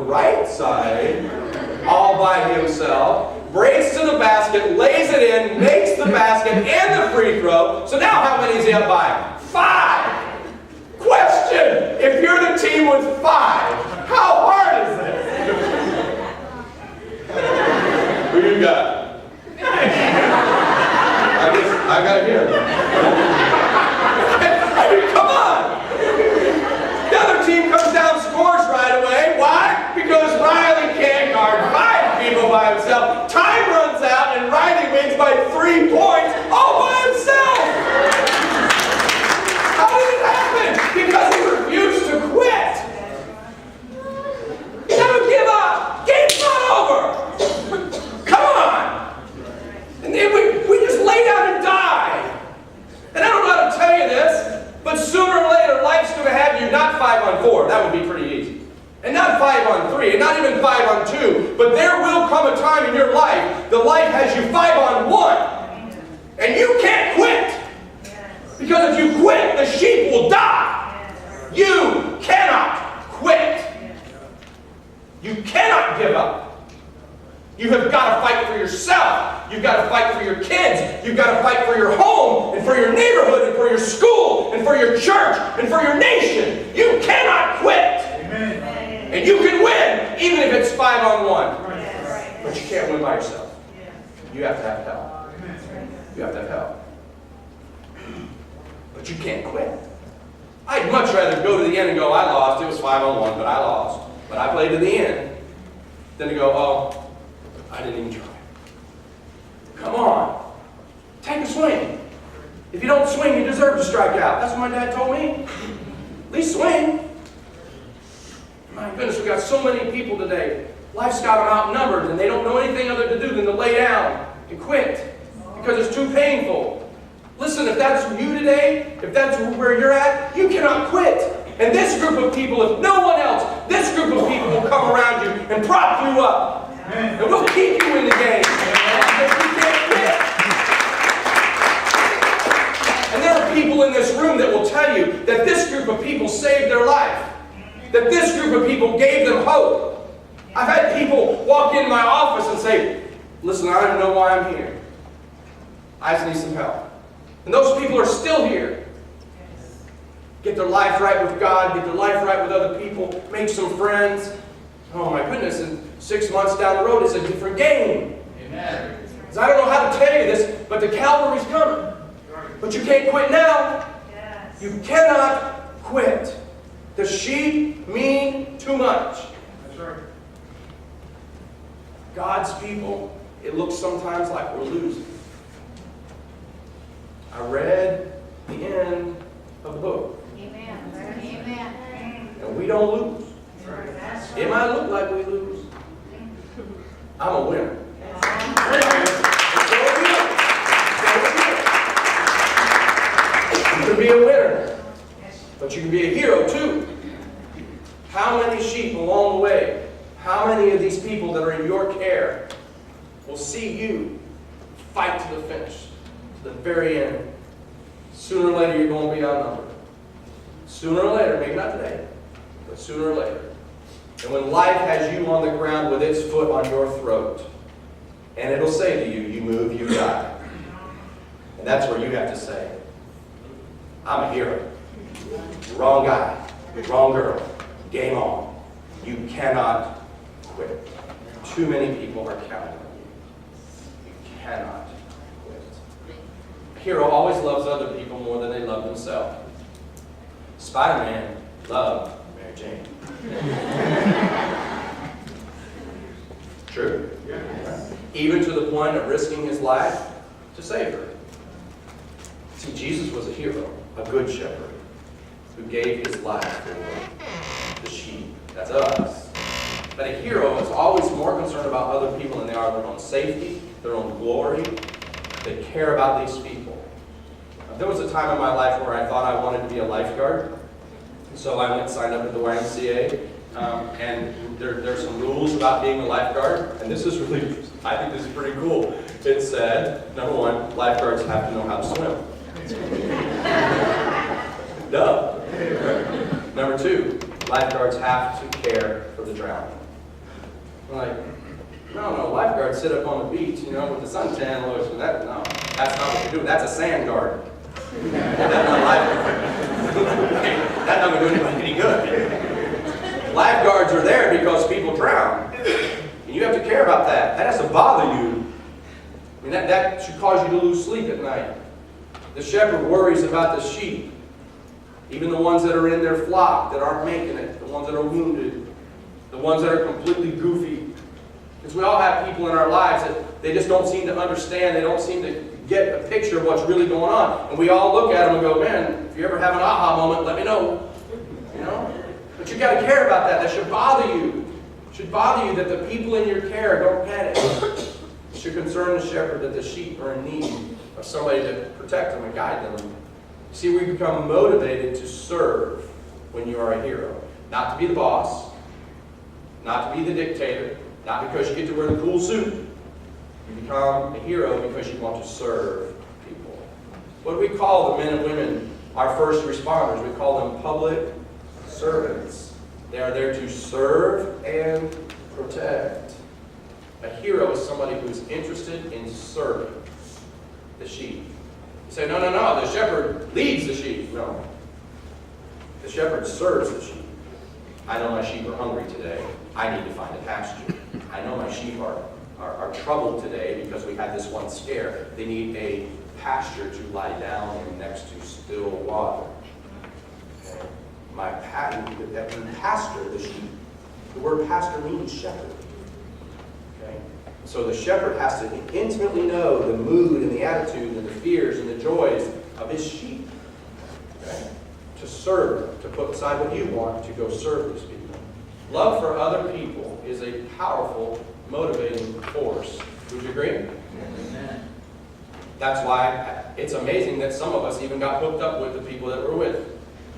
right side, all by himself, breaks to the basket, lays it in, makes the basket and the free throw. So now how many is he up by? 5. Question, if you're the team with 5, how hard is this? Who you got? I got to hear it. I mean, come on! The other team comes down, scores right away. Why? Because Riley can't guard 5 people by himself. Time runs out and Riley wins by 3 points all by himself. How did it happen? Because he refused to quit. Never give up. Game's not over. Come on. And then we just lay down and die. And I don't know how to tell you this, but sooner or later life's going to have you not 5 on 4. That would be pretty easy. And not 5 on 3, and not even 5 on 2. But there will come a time in your life, the life has you 5 on 1. And you can't quit. Because if you quit, the sheep will die. You cannot quit. You cannot give up. You have got to fight for yourself. You've got to fight for your kids. You've got to fight for your home, and for your neighborhood, and for your school, and for your church, and for your nation. You cannot quit. Amen. And you can win, even if it's 5 on 1. But you can't win by yourself. You have to have help. You have to have help. But you can't quit. I'd much rather go to the end and go, I lost. It was 5 on 1, but I lost. But I played to the end. Than to go, oh, I didn't even try. Come on. Take a swing. If you don't swing, you deserve to strike out. That's what my dad told me. At least swing. My goodness, we've got so many people today. Life's got them outnumbered, and they don't know anything other to do than to lay down and quit because it's too painful. Listen, if that's you today, if that's where you're at, you cannot quit. And this group of people, if no one else, this group of people will come around you and prop you up. And we'll keep you in the game. Because you can't quit. And there are people in this room that will tell you that this group of people saved their life. That this group of people gave them hope. I've had people walk into my office and say, listen, I don't even know why I'm here. I just need some help. And those people are still here. Get their life right with God, get their life right with other people, make some friends. Oh my goodness, and 6 months down the road, it's a different game. Amen. Because I don't know how to tell you this, but the Calvary's coming. But you can't quit now. Yes. You cannot quit. The sheep mean too much. That's right. God's people, it looks sometimes like we're losing. I read the end of the book. Amen. Amen. And we don't lose. It might look like we lose. I'm a winner. You can be a winner, but you can be a hero too. How many sheep along the way, how many of these people that are in your care will see you fight to the finish, to the very end? Sooner or later, you're going to be outnumbered. Sooner or later, maybe not today, but sooner or later. And when life has you on the ground with its foot on your throat, and it'll say to you, you move, you die. And that's where you have to say, I'm a hero. Wrong guy, wrong girl, game on. You cannot quit. Too many people are counting on you. You cannot quit. A hero always loves other people more than they love themselves. Spider-Man loved Mary Jane. True. Even to the point of risking his life to save her. See, Jesus was a hero, a good shepherd, who gave his life for the sheep. That's us. But a hero is always more concerned about other people than they are their own safety, their own glory. They care about these people. There was a time in my life where I thought I wanted to be a lifeguard. So I went and signed up at the YMCA. And there's some rules about being a lifeguard. And this is really, I think this is pretty cool. It said, number one, lifeguards have to know how to swim. Duh. Number two, lifeguards have to care for the drowning. Like, no, lifeguards sit up on the beach, with the suntan lotion. That's not what they do. That's a sand guard. That's not lifeguard. That's not going to do anybody any good. Lifeguards are there because people drown. And you have to care about that. That has to bother you. I mean, that should cause you to lose sleep at night. The shepherd worries about the sheep. Even the ones that are in their flock that aren't making it. The ones that are wounded. The ones that are completely goofy. Because we all have people in our lives that they just don't seem to understand. They don't seem to get a picture of what's really going on. And we all look at them and go, man, if you ever have an aha moment, let me know. But you've got to care about that. That should bother you. It should bother you that the people in your care don't get it. It should concern the shepherd that the sheep are in need of somebody to protect them and guide them. See, we become motivated to serve when you are a hero. Not to be the boss. Not to be the dictator. Not because you get to wear the cool suit. You become a hero because you want to serve people. What do we call the men and women, our first responders? We call them public servants. They are there to serve and protect. A hero is somebody who is interested in serving the sheep. You say, no, the shepherd leads the sheep. No. The shepherd serves the sheep. I know my sheep are hungry today. I need to find a pasture. I know my sheep are troubled today because we had this one scare. They need a pasture to lie down in next to still water. Okay? Pastor the sheep. The word pastor means shepherd. Okay? So the shepherd has to intimately know the mood and the attitude and the fears and the joys of his sheep. Okay? To serve, to put aside what you want, to go serve these people. Love for other people is a powerful, motivating force. Would you agree? Amen. That's why it's amazing that some of us even got hooked up with the people that we're with.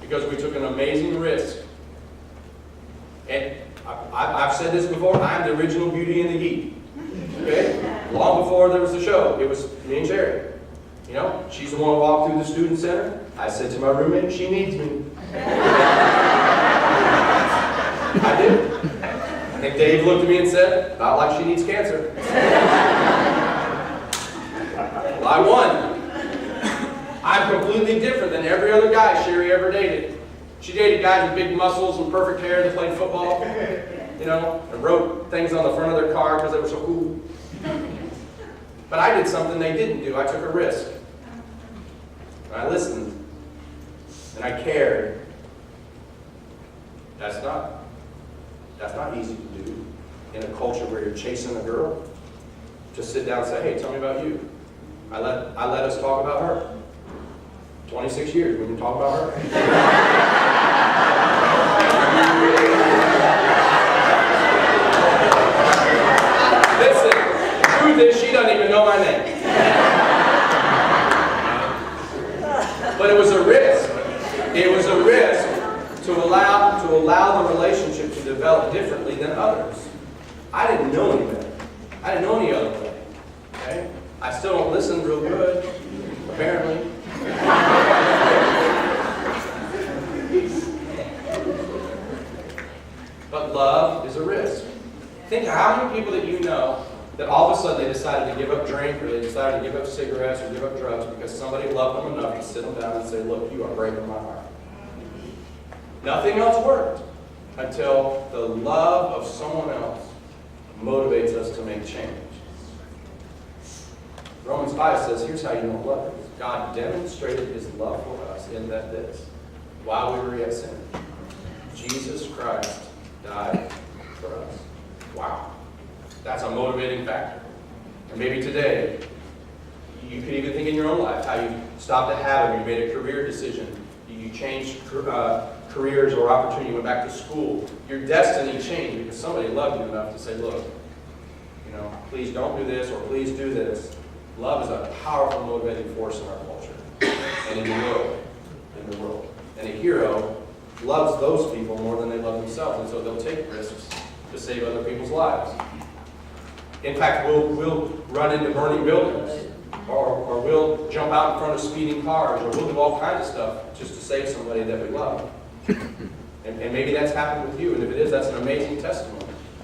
Because we took an amazing risk. And I've said this before, I'm the original Beauty and the Geek. Okay? Long before there was a show, it was me and Sherry. She's the one who walked through the student center. I said to my roommate, she needs me. I did. I think Dave looked at me and said, not like she needs cancer. Well, I won. I'm completely different than every other guy Sherry ever dated. She dated guys with big muscles and perfect hair that played football, and wrote things on the front of their car because they were so cool. But I did something they didn't do. I took a risk. And I listened. And I cared. That's not easy to do in a culture where you're chasing a girl. Just sit down and say, hey, tell me about you. I let us talk about her. 26 years, we can talk about her. Listen, the truth is she doesn't even know my name. But it was a risk. It was a risk to allow the relationship to develop differently than others. I didn't know any better. I didn't know any other way. Okay? I still don't listen real good, apparently. But love is a risk. Think of how many people that you know that all of a sudden they decided to give up drink, or they decided to give up cigarettes or give up drugs because somebody loved them enough to sit them down and say, look, you are breaking my heart. Nothing else worked until the love of someone else motivates us to make change. Romans 5 says, here's how you know love is. God demonstrated his love for us in that this, while we were yet sinners, Jesus Christ died for us. Wow. That's a motivating factor. And maybe today, you could even think in your own life how you stopped a habit, you made a career decision, you changed careers or opportunity, you went back to school. Your destiny changed because somebody loved you enough to say, look, please don't do this or please do this. Love is a powerful motivating force in our culture and in the world. And a hero loves those people more than they love themselves, and so they'll take risks to save other people's lives. In fact, we'll run into burning buildings, or we'll jump out in front of speeding cars, or we'll do all kinds of stuff just to save somebody that we love. And maybe that's happened with you, and if it is, that's an amazing testimony.